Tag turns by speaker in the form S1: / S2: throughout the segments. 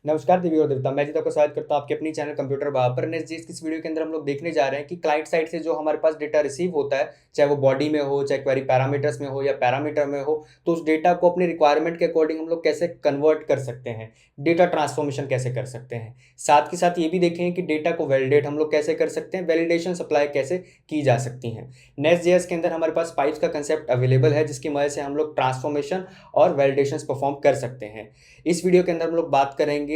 S1: नमस्कार देवी और देवता, मैं जीता को स्वागत करता हूं आपके अपनी चैनल कंप्यूटर बाबा पर। नेक्स्ट जिस इस वीडियो के अंदर हम लोग देखने जा रहे हैं कि क्लाइंट साइड से जो हमारे पास डेटा रिसीव होता है, चाहे वो बॉडी में हो, चाहे क्वेरी पैरामीटर्स में हो या पैरामीटर में हो, तो उस डेटा को अपने रिक्वायरमेंट के अकॉर्डिंग हम लोग कैसे कन्वर्ट कर सकते हैं, डेटा ट्रांसफॉर्मेशन कैसे कर सकते हैं। साथ के साथ ये भी देखेंगे कि डेटा को वैलिडेट हम लोग कैसे कर सकते हैं, वैलिडेशन सप्लाई कैसे की जा सकती है। नेक्स्ट जेएस के अंदर हमारे पास पाइप्स का कंसेप्ट अवेलेबल है, जिसकी मदद से हम लोग ट्रांसफॉर्मेशन और वैलिडेशन परफॉर्म कर सकते हैं। इस वीडियो के अंदर हम लोग बात करेंगे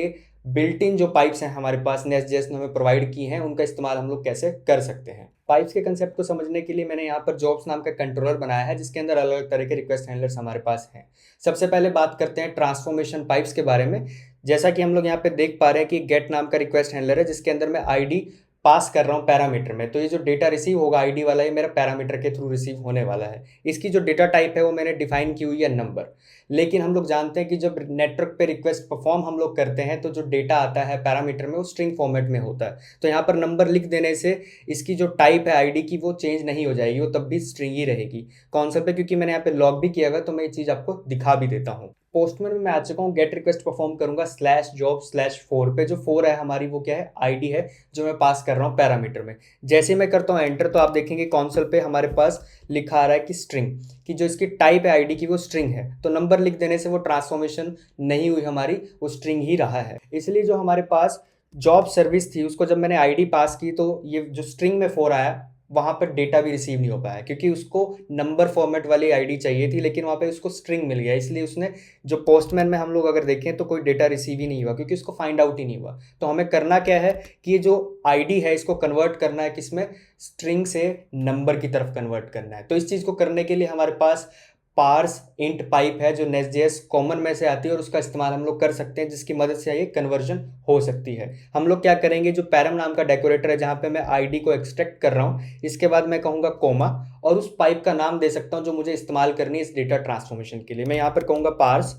S1: बिल्ट इन जो पाइप्स हैं हमारे पास नेस्ट.जेएस ने हमें प्रोवाइड की हैं, उनका इस्तेमाल हम लोग कैसे कर सकते हैं। पाइप्स के कंसेप्ट को समझने के लिए मैंने यहाँ पर जॉब्स नाम का कंट्रोलर बनाया है, जिसके अंदर अलग अलग तरह के रिक्वेस्ट हैंडलर्स हमारे पास हैं। सबसे पहले बात करते हैं ट्रांसफॉर्मेशन पाइप्स के बारे में। जैसा कि हम लोग यहाँ पे देख पा रहे हैं कि गेट नाम का रिक्वेस्ट हैंडलर है, जिसके अंदर मैं आईडी पास कर रहा हूँ पैरामीटर में। तो ये जो डेटा रिसीव होगा आईडी वाला, ये मेरा पैरामीटर के थ्रू रिसीव होने वाला है। इसकी जो डेटा टाइप है वो मैंने डिफाइन की हुई है नंबर। लेकिन हम लोग जानते हैं कि जब नेटवर्क पे रिक्वेस्ट परफॉर्म हम लोग करते हैं तो जो डेटा आता है पैरामीटर में वो स्ट्रिंग फॉर्मेट में होता है। तो यहाँ पर नंबर लिख देने से इसकी जो टाइप है आईडी की वो चेंज नहीं हो जाएगी, वो तब भी स्ट्रिंग ही रहेगी। कॉन्सेप्ट है, क्योंकि मैंने यहाँ पे लॉग भी किया हुआ है, तो मैं ये चीज़ आपको दिखा भी देता हूँ। पोस्टमैन में मैं आ चुका हूँ, गेट रिक्वेस्ट परफॉर्म करूंगा /job/4 पे। जो 4 है हमारी वो क्या है, आईडी है जो मैं पास कर रहा हूँ पैरामीटर में। जैसे मैं करता हूँ एंटर, तो आप देखेंगे कॉन्सोल पे हमारे पास लिखा आ रहा है कि स्ट्रिंग, कि जो इसकी टाइप है आईडी की वो स्ट्रिंग है। तो नंबर लिख देने से वो ट्रांसफॉर्मेशन नहीं हुई हमारी, वो स्ट्रिंग ही रहा है। इसलिए जो हमारे पास जॉब सर्विस थी उसको जब मैंने आईडी पास की, तो ये जो स्ट्रिंग में 4 आया, वहां पर डेटा भी रिसीव नहीं हो पाया, क्योंकि उसको नंबर फॉर्मेट वाली आईडी चाहिए थी, लेकिन वहां पे उसको स्ट्रिंग मिल गया। इसलिए उसने जो पोस्टमैन में हम लोग अगर देखें तो कोई डेटा रिसीव ही नहीं हुआ, क्योंकि उसको फाइंड आउट ही नहीं हुआ। तो हमें करना क्या है कि ये जो आईडी है इसको कन्वर्ट करना है, किसमें, स्ट्रिंग से नंबर की तरफ कन्वर्ट करना है। तो इस चीज़ को करने के लिए हमारे पास पार्स इंट पाइप है, जो नेस्ट.जेएस कॉमन में से आती है, और उसका इस्तेमाल हम लोग कर सकते हैं, जिसकी मदद से ये कन्वर्जन हो सकती है। हम लोग क्या करेंगे, जो पैरम नाम का डेकोरेटर है जहाँ पे मैं आईडी को एक्सट्रैक्ट कर रहा हूँ, इसके बाद मैं कहूँगा कोमा, और उस पाइप का नाम दे सकता हूँ जो मुझे इस्तेमाल करनी है इस डेटा ट्रांसफॉर्मेशन के लिए। मैं यहाँ पर कहूँगा पार्स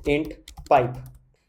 S1: इंट पाइप।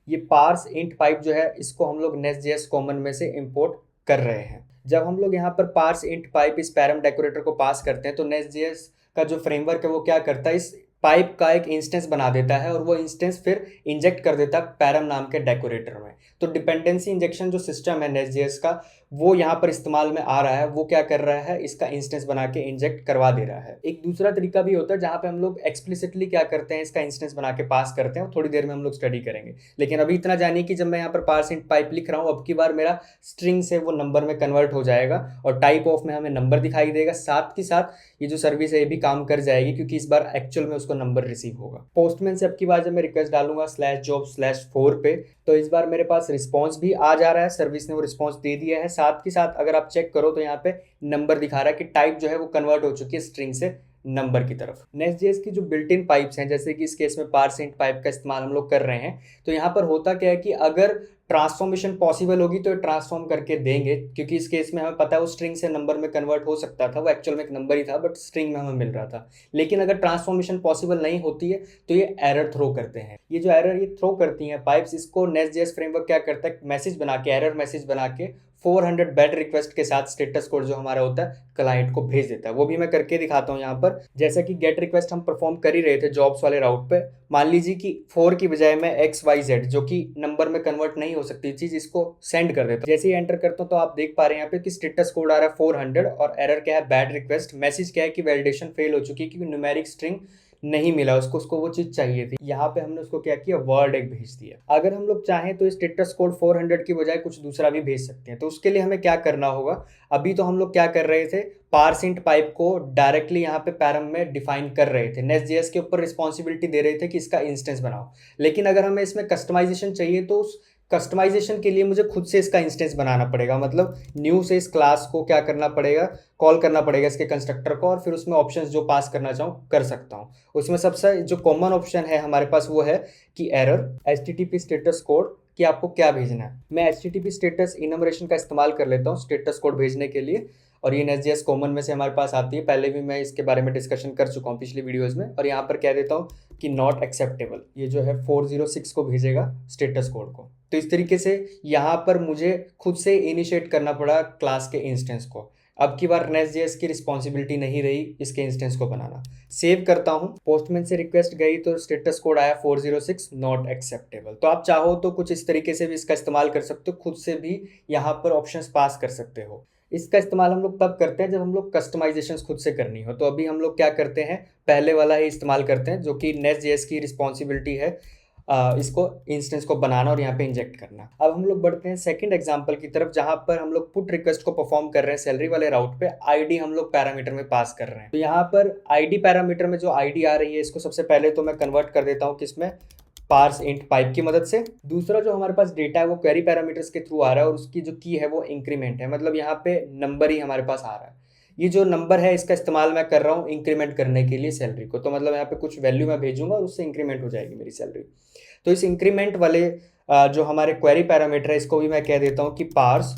S1: ये पार्स इंट पाइप जो है, इसको हम लोग नेस्ट.जेएस कॉमन में से इम्पोर्ट कर रहे हैं। जब हम लोग यहाँ पर पार्स इंट पाइप इस पैरम डेकोरेटर को पास करते हैं, तो नेस्ट.जेएस का जो फ्रेमवर्क है वो क्या करता है, इस पाइप का एक इंस्टेंस बना देता है, और वो इंस्टेंस फिर इंजेक्ट कर देता है पैरम नाम के डेकोरेटर में। तो डिपेंडेंसी इंजेक्शन जो सिस्टम है नेस्ट.जेएस का, वो यहाँ पर इस्तेमाल में आ रहा है। वो क्या कर रहा है, इसका इंस्टेंस बना के इंजेक्ट करवा दे रहा है। एक दूसरा तरीका भी होता है जहाँ पे हम लोग एक्सप्लिसिटली क्या करते हैं, इसका इंस्टेंस बना के पास करते हैं, थोड़ी देर में हम लोग स्टडी करेंगे। लेकिन अभी इतना जानिए कि जब मैं यहाँ पर पार्स इंट पाइप लिख रहा हूँ, अब की बार मेरा स्ट्रिंग से वो नंबर में कन्वर्ट हो जाएगा, और टाइप ऑफ में हमें नंबर दिखाई देगा। साथ ही साथ ये जो सर्विस है ये भी काम कर जाएगी, क्योंकि इस बार एक्चुअल में उसको नंबर रिसीव होगा। पोस्टमैन से अब की बार जब मैं रिक्वेस्ट डालूंगा /job/4 पे, तो इस बार मेरे पास रिस्पॉन्स भी आ जा रहा है, सर्विस ने वो रिस्पॉन्स दे दिया है। साथ ही साथ अगर आप चेक करो तो यहाँ पे नंबर दिखा रहा है कि टाइप जो है वो कन्वर्ट हो चुकी है स्ट्रिंग से नंबर की तरफ। नेस्ट.जेएस की जो बिल्ट इन पाइप्स हैं, जैसे कि इस केस में पार्स इंट पाइप का इस्तेमाल हम लोग कर रहे हैं, तो यहाँ पर होता क्या है कि अगर ट्रांसफॉर्मेशन पॉसिबल होगी तो ट्रांसफॉर्म करके देंगे, क्योंकि इस केस में हमें पता है वो स्ट्रिंग से नंबर में कन्वर्ट हो सकता था, वो एक्चुअल में एक नंबर ही था बट स्ट्रिंग में हमें मिल रहा था। लेकिन अगर ट्रांसफॉर्मेशन पॉसिबल नहीं होती है तो ये एरर थ्रो करते हैं। ये जो एरर ये थ्रो करती हैं पाइप्स, इसको नेस्ट.जेएस फ्रेमवर्क क्या करता है, मैसेज बना के, एरर मैसेज बना के 400 बैड रिक्वेस्ट के साथ स्टेटस कोड जो हमारा होता है क्लाइंट को भेज देता है। वो भी मैं करके दिखाता हूँ यहाँ पर। जैसा कि गेट रिक्वेस्ट हम परफॉर्म कर ही रहे थे जॉब्स वाले राउट पे, मान लीजिए कि 4 की बजाय मैं XYZ, जो कि नंबर में कन्वर्ट नहीं हो सकती चीज, इसको सेंड कर देता हूँ। जैसे ही एंटर करता हूँ तो आप देख पा रहे हैं यहाँ पे कि स्टेटस कोड आ रहा है 400, और एरर क्या है, बैड रिक्वेस्ट। मैसेज क्या है कि वैलिडेशन फेल हो चुकी है, क्योंकि न्यूमेरिक स्ट्रिंग नहीं मिला उसको वो चीज चाहिए थी। यहाँ पे हमने उसको क्या किया, वर्ड एक भेज दिया। अगर हम लोग चाहें तो स्टेटस कोड 400 की बजाय कुछ दूसरा भी भेज सकते हैं। तो उसके लिए हमें क्या करना होगा, अभी तो हम लोग क्या कर रहे थे, पार्स इंट पाइप को डायरेक्टली यहाँ पे पैरम में डिफाइन कर रहे थे, नेस्ट.जेएस के ऊपर रिस्पॉन्सिबिलिटी दे रहे थे कि इसका इंस्टेंस बनाओ। लेकिन अगर हमें इसमें कस्टमाइजेशन चाहिए तो उस कस्टमाइजेशन के लिए मुझे खुद से इसका इंस्टेंस बनाना पड़ेगा। मतलब न्यू से इस क्लास को क्या करना पड़ेगा, कॉल करना पड़ेगा इसके कंस्ट्रक्टर को, और फिर उसमें ऑप्शंस जो पास करना चाहूँ कर सकता हूँ। उसमें सबसे जो कॉमन ऑप्शन है हमारे पास वो है कि एरर HTTP स्टेटस कोड, कि आपको क्या भेजना है। मैं HTTP स्टेटस इनमरेशन का इस्तेमाल कर लेता हूँ स्टेटस कोड भेजने के लिए, और ये नेस्ट.जेएस कॉमन में से हमारे पास आती है। पहले भी मैं इसके बारे में डिस्कशन कर चुका हूँ पिछली वीडियोस में। और यहाँ पर कह देता हूँ कि नॉट एक्सेप्टेबल, ये जो है 406 को भेजेगा स्टेटस कोड को। तो इस तरीके से यहाँ पर मुझे खुद से इनिशिएट करना पड़ा क्लास के इंस्टेंस को। अब की बार Nest.js की रिस्पॉन्सिबिलिटी नहीं रही इसके इंस्टेंस को बनाना। सेव करता हूँ, पोस्टमैन से रिक्वेस्ट गई तो स्टेटस कोड आया 406 नॉट एक्सेप्टेबल। तो आप चाहो तो कुछ इस तरीके से भी इसका इस्तेमाल कर सकते हो, खुद से भी यहाँ पर ऑप्शंस पास कर सकते हो। इसका इस्तेमाल हम लोग तब करते हैं जब हम लोग कस्टमाइजेशन खुद से करनी हो। तो अभी हम लोग क्या करते हैं, पहले वाला ही इस्तेमाल करते हैं जो कि Nest.js की रिस्पॉन्सिबिलिटी है, इसको इंस्टेंस को बनाना और यहाँ पे इंजेक्ट करना। अब हम लोग बढ़ते हैं सेकंड एग्जांपल की तरफ, जहां पर हम लोग पुट रिक्वेस्ट को परफॉर्म कर रहे हैं सैलरी वाले राउट पे। आईडी हम लोग पैरामीटर में पास कर रहे हैं। तो यहाँ पर आईडी पैरामीटर में जो आईडी आ रही है, इसको सबसे पहले तो मैं कन्वर्ट कर देता हूँ किसमें, पार्स इंट पाइप की मदद से। दूसरा जो हमारे पास डेटा है वो क्वेरी पैरामीटर्स के थ्रू आ रहा है और उसकी जो की है वो इंक्रीमेंट है, मतलब यहाँ पे नंबर ही हमारे पास आ रहा है। ये जो नंबर है इसका इस्तेमाल मैं कर रहा हूँ इंक्रीमेंट करने के लिए सैलरी को। तो मतलब यहाँ पे कुछ वैल्यू मैं भेजूंगा और उससे इंक्रीमेंट हो जाएगी मेरी सैलरी। तो इस इंक्रीमेंट वाले जो हमारे क्वेरी पैरामीटर है, इसको भी मैं कह देता हूँ कि पार्स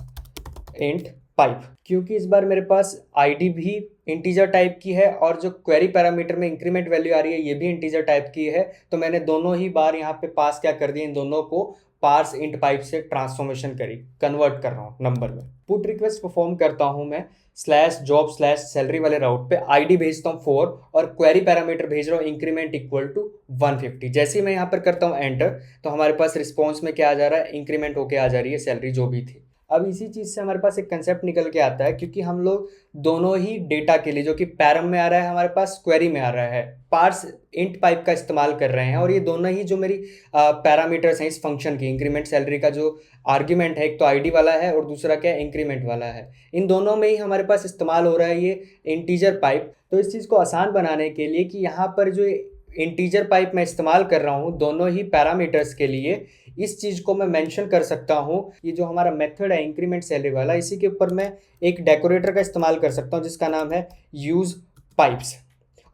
S1: इंट पाइप, क्योंकि इस बार मेरे पास आईडी भी इंटीजर टाइप की है और जो क्वेरी पैरामीटर में इंक्रीमेंट वैल्यू आ रही है ये भी इंटीजर टाइप की है। तो मैंने दोनों ही बार यहाँ पे पास क्या कर दिया, इन दोनों को पार्स इंट पाइप से ट्रांसफॉर्मेशन करी, कन्वर्ट कर रहा हूँ नंबर में। पुट रिक्वेस्ट परफॉर्म करता हूँ मैं /job/सैलरी वाले राउट पे, आईडी भेजता हूँ 4 और क्वेरी पैरामीटर भेज रहा हूँ इंक्रीमेंट इक्वल टू 150। जैसे ही मैं यहाँ पर करता हूँ एंटर, तो हमारे पास रिस्पॉन्स में क्या आ जा रहा है, इंक्रीमेंट होके आ जा रही है सैलरी जो भी थी। अब इसी चीज़ से हमारे पास एक कंसेप्ट निकल के आता है, क्योंकि हम लोग दोनों ही डेटा के लिए जो कि पैरम में आ रहा है हमारे पास क्वेरी में आ रहा है, पार्स इंट पाइप का इस्तेमाल कर रहे हैं। और ये दोनों ही जो मेरी पैरामीटर्स हैं इस फंक्शन की, इंक्रीमेंट सैलरी का जो आर्ग्यूमेंट है, एक तो आईडी वाला है और दूसरा क्या है, इंक्रीमेंट वाला है। इन दोनों में ही हमारे पास इस्तेमाल हो रहा है ये इंटीजर पाइप। तो इस चीज़ को आसान बनाने के लिए कि यहाँ पर जो इंटीजर पाइप मैं इस्तेमाल कर रहा हूँ दोनों ही पैरामीटर्स के लिए, इस चीज़ को मैं मेंशन कर सकता हूँ। ये जो हमारा मेथड है इंक्रीमेंट सैलरी वाला, इसी के ऊपर मैं एक डेकोरेटर का इस्तेमाल कर सकता हूँ जिसका नाम है यूज पाइप्स,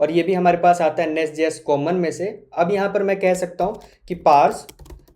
S1: और ये भी हमारे पास आता है Nest.js कॉमन में से। अब यहाँ पर मैं कह सकता हूँ कि parse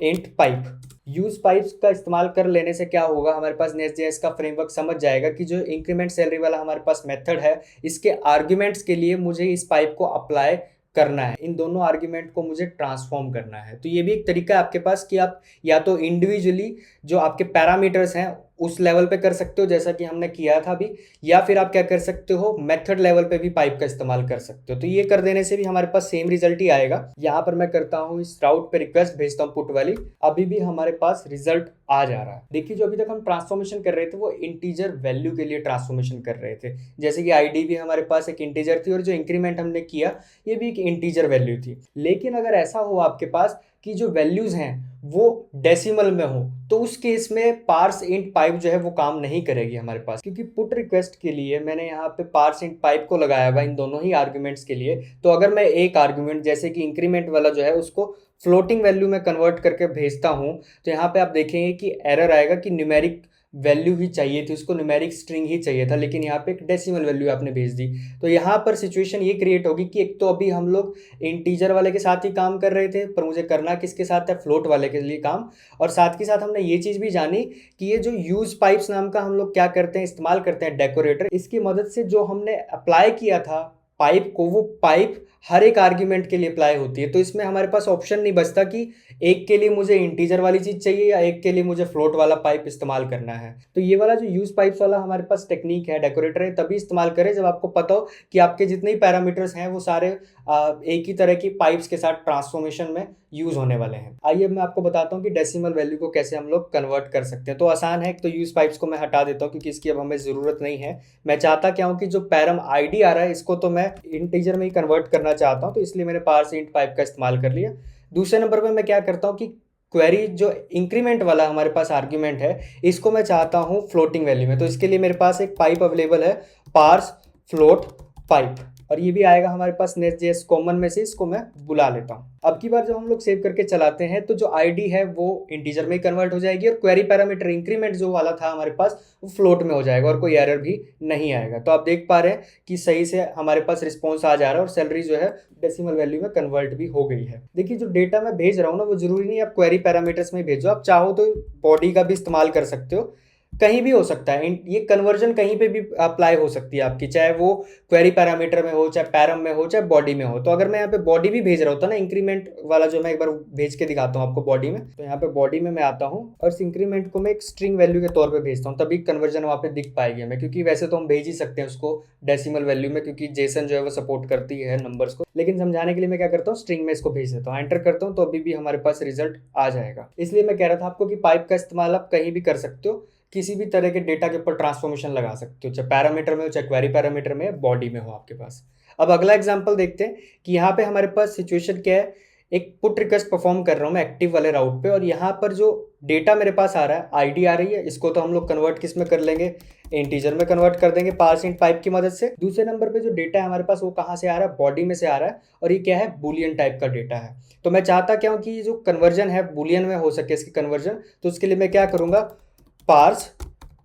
S1: int pipe. Use pipes का इस्तेमाल कर लेने से क्या होगा, हमारे पास Nest.js का फ्रेमवर्क समझ जाएगा कि जो इंक्रीमेंट सैलरी वाला हमारे पास मेथड है, इसके आर्ग्यूमेंट्स के लिए मुझे इस पाइप को अप्लाई करना है, इन दोनों आर्ग्यूमेंट को मुझे ट्रांसफॉर्म करना है। तो ये भी एक तरीका है आपके पास कि आप या तो इंडिविजुअली जो आपके पैरामीटर्स हैं उस लेवल पे कर सकते हो जैसा कि हमने किया था अभी, या फिर आप क्या कर सकते हो, मेथड लेवल पे भी पाइप का इस्तेमाल कर सकते हो। तो ये कर देने से भी हमारे पास सेम रिजल्ट ही आएगा। यहाँ पर मैं करता हूँ इस राउट पे रिक्वेस्ट भेजता हूँ पुट वाली, अभी भी हमारे पास रिजल्ट आ जा रहा है। देखिए जो अभी तक हम ट्रांसफॉर्मेशन कर रहे थे वो इंटीजर वैल्यू के लिए ट्रांसफॉर्मेशन कर रहे थे, जैसे कि आईडी भी हमारे पास एक इंटीजर थी और जो इंक्रीमेंट हमने किया ये भी एक इंटीजर वैल्यू थी। लेकिन अगर ऐसा हो आपके पास कि जो वैल्यूज हैं वो डेसिमल में हो, तो उस केस में पार्स इंट पाइप जो है वो काम नहीं करेगी हमारे पास, क्योंकि पुट रिक्वेस्ट के लिए मैंने यहाँ पे पार्स इंट पाइप को लगाया हुआ इन दोनों ही आर्ग्यूमेंट्स के लिए। तो अगर मैं एक आर्ग्यूमेंट जैसे कि इंक्रीमेंट वाला जो है उसको फ्लोटिंग वैल्यू में कन्वर्ट करके भेजता हूँ, तो यहाँ पे आप देखेंगे कि एरर आएगा कि न्यूमेरिक वैल्यू ही चाहिए थी, उसको न्यूमेरिक स्ट्रिंग ही चाहिए था, लेकिन यहाँ पे एक डेसिमल वैल्यू आपने भेज दी। तो यहाँ पर सिचुएशन ये क्रिएट होगी कि एक तो अभी हम लोग इंटीजर वाले के साथ ही काम कर रहे थे, पर मुझे करना किसके साथ है, फ्लोट वाले के लिए काम। और साथ के साथ हमने ये चीज़ भी जानी कि ये जो यूज पाइप्स नाम का हम लोग क्या करते हैं, इस्तेमाल करते हैं डेकोरेटर, इसकी मदद से जो हमने अप्लाई किया था पाइप को, वो पाइप हर एक आर्ग्यूमेंट के लिए अप्लाई होती है। तो इसमें हमारे पास ऑप्शन नहीं बचता कि एक के लिए मुझे इंटीजर वाली चीज़ चाहिए या एक के लिए मुझे फ्लोट वाला पाइप इस्तेमाल करना है। तो ये वाला जो यूज पाइप्स वाला हमारे पास टेक्निक है, डेकोरेटर है, तभी इस्तेमाल करें जब आपको पता हो कि आपके जितने ही पैरामीटर्स हैं वो सारे एक ही तरह की पाइप्स के साथ ट्रांसफॉर्मेशन में यूज होने वाले हैं। आइए मैं आपको बताता हूँ कि डेसिमल वैल्यू को कैसे हम लोग कन्वर्ट कर सकते हैं। तो आसान है, तो यूज पाइप्स को मैं हटा देता हूँ क्योंकि इसकी अब हमें ज़रूरत नहीं है। मैं चाहता क्या हूँ कि जो पैरम आईडी आ रहा है इसको तो मैं इंटीजर में ही कन्वर्ट करना चाहता हूँ, तो इसलिए मैंने पार्स इंट पाइप का इस्तेमाल कर लिया। दूसरे नंबर पर मैं क्या करता हूँ कि क्वेरी जो इंक्रीमेंट वाला हमारे पास आर्ग्यूमेंट है इसको मैं चाहता हूँ फ्लोटिंग वैल्यू में। तो इसके लिए मेरे पास एक पाइप अवेलेबल है, पार्स फ्लोट पाइप, और ये भी आएगा हमारे पास Nest.js कॉमन में से, इसको मैं बुला लेता हूँ। अब की बार जब हम लोग सेव करके चलाते हैं तो जो आईडी है वो इंटीजर में कन्वर्ट हो जाएगी और क्वेरी पैरामीटर इंक्रीमेंट जो वाला था हमारे पास वो फ्लोट में हो जाएगा और कोई एरर भी नहीं आएगा। तो आप देख पा रहे हैं कि सही से हमारे पास रिस्पॉन्स आ जा रहा है और सैलरी जो है डेसिमल वैल्यू में कन्वर्ट भी हो गई है। देखिए जो डेटा मैं भेज रहा हूँ ना वो जरूरी नहीं आप क्वेरी पैरामीटर्स में भेजो, आप चाहो तो बॉडी का भी इस्तेमाल कर सकते हो। कहीं भी हो सकता है। ये कन्वर्जन कहीं पे भी अप्लाई हो सकती है आपकी, चाहे वो क्वेरी पैरामीटर में हो, चाहे पैरम में हो, चाहे बॉडी में हो। तो अगर मैं यहाँ पे बॉडी भी भेज रहा होता ना, इंक्रीमेंट वाला जो मैं एक बार भेज के दिखाता हूँ आपको बॉडी में, तो यहाँ पे बॉडी में मैं आता हूँ और इस इंक्रीमेंट को मैं एक स्ट्रिंग वैल्यू के तौर पर भेजता हूँ, तभी कन्वर्जन वहाँ पे दिख पाएगी हमें। क्योंकि वैसे तो हम भेज ही सकते हैं उसको डेसिमल वैल्यू में, क्योंकि जेसन जो है वो सपोर्ट करती है नंबर्स को, लेकिन समझाने के लिए मैं क्या करता हूँ, स्ट्रिंग में इसको भेज देता हूँ, एंटर करता हूँ, तो अभी भी हमारे पास रिजल्ट आ जाएगा। इसलिए मैं कह रहा था आपको कि पाइप का इस्तेमाल आप कहीं भी कर सकते हो, किसी भी तरह के डेटा के ऊपर ट्रांसफॉर्मेशन लगा सकते हो, चाहे पैरामीटर में हो, चाहे क्वेरी पैरामीटर में, बॉडी में हो आपके पास। अब अगला एग्जांपल देखते हैं कि यहाँ पे हमारे पास सिचुएशन क्या है। एक पुट रिक्वेस्ट परफॉर्म कर रहा हूँ मैं एक्टिव वाले राउट पे, और यहाँ पर जो डेटा मेरे पास आ रहा है, आईडी आ रही है, इसको तो हम लोग कन्वर्ट किस में कर लेंगे, इंटीजर में कन्वर्ट कर देंगे पार्स इंट पाइप की मदद से। दूसरे नंबर पे जो डेटा है हमारे पास वो कहाँ से आ रहा है, बॉडी में से आ रहा है, और ये क्या है, बुलियन टाइप का डेटा है। तो मैं चाहता क्या हूँ कि जो कन्वर्जन है बुलियन में हो सके इसकी कन्वर्जन, तो उसके लिए मैं क्या करूँगा, पार्स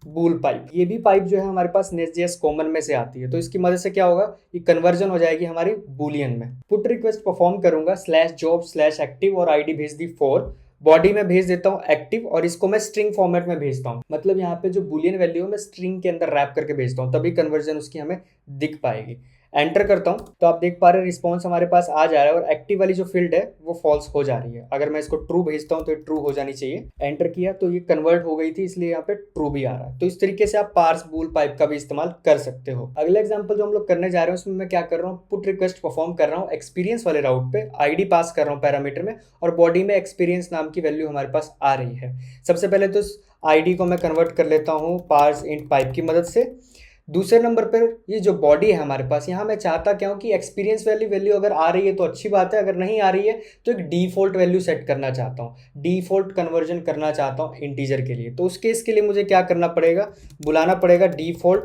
S1: बूल पाइप। ये भी पाइप जो है हमारे पास नेस्ट.जेएस कॉमन में से आती है, तो इसकी मदद से क्या होगा, ये कन्वर्जन हो जाएगी हमारी बुलियन में। पुट रिक्वेस्ट परफॉर्म करूंगा /job/active और आईडी भेज दी 4, बॉडी में भेज देता हूँ एक्टिव, और इसको मैं स्ट्रिंग फॉर्मेट में भेजता हूँ। मतलब यहाँ पे जो बुलियन वैल्यू है मैं स्ट्रिंग के अंदर रैप करके भेजता हूँ, तभी कन्वर्जन उसकी हमें दिख पाएगी। एंटर करता हूँ तो आप देख पा रहे हैं रिस्पॉन्स हमारे पास आ जा रहा है, और एक्टिव वाली जो फील्ड है वो फॉल्स हो जा रही है। अगर मैं इसको ट्रू भेजता हूँ तो ये ट्रू हो जानी चाहिए। एंटर किया तो ये कन्वर्ट हो गई थी, इसलिए यहाँ पे ट्रू भी आ रहा है। तो इस तरीके से आप पार्स बूल पाइप का भी इस्तेमाल कर सकते हो। अगला एग्जाम्पल जो हम लोग करने जा रहे हैं उसमें मैं क्या कर रहा हूँ, पुट रिक्वेस्ट परफॉर्म कर रहा हूँ एक्सपीरियंस वाले राउट पे, आईडी पास कर रहा हूँ पैरामीटर में, और बॉडी में एक्सपीरियंस नाम की वैल्यू हमारे पास आ रही है। सबसे पहले तो इस आईडी को मैं कन्वर्ट कर लेता हूँ पार्स इंट पाइप की मदद से। दूसरे नंबर पर ये जो बॉडी है हमारे पास, यहाँ मैं चाहता क्या हूँ कि एक्सपीरियंस वैल्यू अगर आ रही है तो अच्छी बात है, अगर नहीं आ रही है तो एक डिफॉल्ट वैल्यू सेट करना चाहता हूँ, डिफॉल्ट कन्वर्जन करना चाहता हूँ इंटीजर के लिए। तो उस केस के लिए मुझे क्या करना पड़ेगा, बुलाना पड़ेगा डिफॉल्ट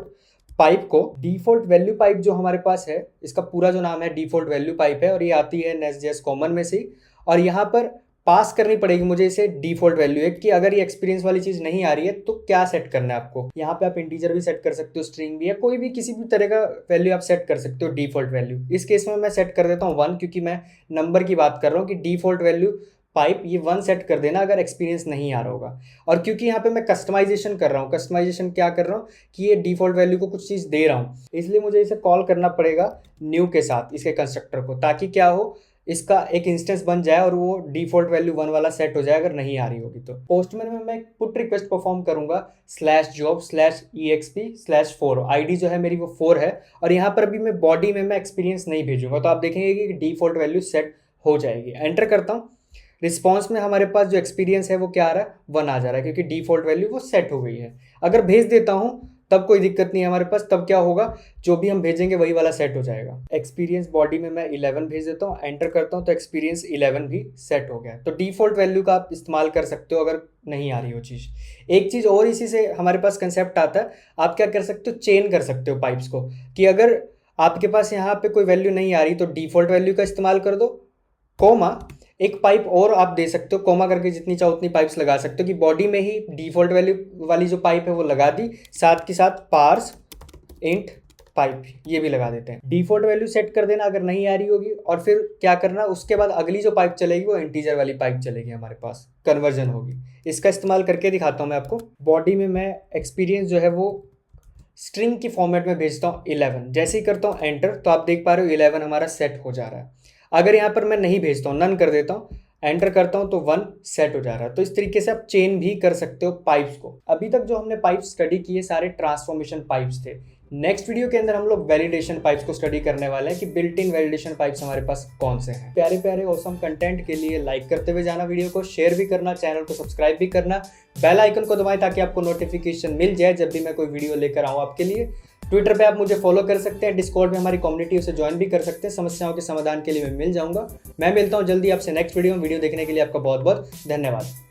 S1: पाइप को। डिफॉल्ट वैल्यू पाइप जो हमारे पास है, इसका पूरा जो नाम है डिफॉल्ट वैल्यू पाइप है, और ये आती है नेस्ट.जेएस कॉमन में से। और यहाँ पर पास करनी पड़ेगी मुझे इसे डिफॉल्ट वैल्यू है, कि अगर ये एक्सपीरियंस वाली चीज नहीं आ रही है तो क्या सेट करना है आपको। यहाँ पे आप इंटीजर भी सेट कर सकते हो, स्ट्रिंग भी, या कोई भी किसी भी तरह का वैल्यू आप सेट कर सकते हो डिफॉल्ट वैल्यू। इस केस में मैं सेट कर देता हूँ 1, क्योंकि मैं नंबर की बात कर रहा हूँ कि डिफॉल्ट वैल्यू पाइप ये 1 सेट कर देना अगर एक्सपीरियंस नहीं आ रहा होगा। और क्योंकि यहाँ पे मैं कस्टमाइजेशन कर रहा हूँ, कस्टमाइजेशन क्या कर रहा हूँ कि ये डिफॉल्ट वैल्यू को कुछ चीज़ दे रहा हूँ, इसलिए मुझे इसे कॉल करना पड़ेगा न्यू के साथ इसके कंस्ट्रक्टर को, ताकि क्या हो, इसका एक इंस्टेंस बन जाए और वो डिफॉल्ट वैल्यू 1 वाला सेट हो जाए अगर नहीं आ रही होगी तो। पोस्टमैन में मैं पुट रिक्वेस्ट परफॉर्म करूंगा /job/exp/4, आईडी जो है मेरी वो 4 है, और यहाँ पर भी मैं बॉडी में मैं एक्सपीरियंस नहीं भेजूंगा, तो आप देखेंगे कि डिफॉल्ट वैल्यू सेट हो जाएगी। एंटर करता हूँ, रिस्पॉन्स में हमारे पास जो एक्सपीरियंस है वो क्या आ रहा है, 1 आ जा रहा है, क्योंकि डिफॉल्ट वैल्यू वो सेट हो गई है। अगर भेज देता हूँ तब कोई दिक्कत नहीं है हमारे पास, तब क्या होगा, जो भी हम भेजेंगे वही वाला सेट हो जाएगा। एक्सपीरियंस बॉडी में मैं 11 भेज देता हूँ, एंटर करता हूँ तो एक्सपीरियंस 11 भी सेट हो गया। तो डिफॉल्ट वैल्यू का आप इस्तेमाल कर सकते हो अगर नहीं आ रही हो चीज़। एक चीज़ और इसी से हमारे पास कंसेप्ट आता है, आप क्या कर सकते हो, चेन कर सकते हो पाइप्स को, कि अगर आपके पास यहाँ पे कोई वैल्यू नहीं आ रही तो डिफॉल्ट वैल्यू का इस्तेमाल कर दो, कोमा एक पाइप और आप दे सकते हो, कोमा करके जितनी चाहो उतनी पाइप्स लगा सकते हो, कि बॉडी में ही डिफॉल्ट वैल्यू वाली जो पाइप है वो लगा दी, साथ के साथ पार्स इंट पाइप ये भी लगा देते हैं। डिफॉल्ट वैल्यू सेट कर देना अगर नहीं आ रही होगी, और फिर क्या करना, उसके बाद अगली जो पाइप चलेगी वो इंटीजर वाली पाइप चलेगी, हमारे पास कन्वर्जन होगी। इसका इस्तेमाल करके दिखाता हूँ मैं आपको। बॉडी में मैं एक्सपीरियंस जो है वो स्ट्रिंग की फॉर्मेट में भेजता हूँ 11, जैसे ही करता हूँ एंटर तो आप देख पा रहे हो 11 हमारा सेट हो जा रहा है। अगर यहाँ पर मैं नहीं भेजता हूँ, नन कर देता हूँ, एंटर करता हूँ तो 1 सेट हो जा रहा है। तो इस तरीके से आप चेन भी कर सकते हो पाइप्स को। अभी तक जो हमने पाइप्स स्टडी किए सारे ट्रांसफॉर्मेशन पाइप्स थे। नेक्स्ट वीडियो के अंदर हम लोग वैलिडेशन पाइप्स को स्टडी करने वाले हैं कि बिल्ट इन वैलिडेशन पाइप्स हमारे पास कौन से हैं। प्यारे प्यारे ऑसम कंटेंट के लिए लाइक करते हुए जाना, वीडियो को शेयर भी करना, चैनल को सब्सक्राइब भी करना, बेल आइकन को दबाएं ताकि आपको नोटिफिकेशन मिल जाए जब भी मैं कोई वीडियो लेकर आऊँ आपके लिए। ट्विटर पे आप मुझे फॉलो कर सकते हैं, डिस्कॉर्ड में हमारी कम्युनिटी उसे ज्वाइन भी कर सकते हैं। समस्याओं के समाधान के लिए मैं मिल जाऊंगा। मैं मिलता हूं जल्दी आपसे नेक्स्ट वीडियो में। वीडियो देखने के लिए आपका बहुत बहुत धन्यवाद।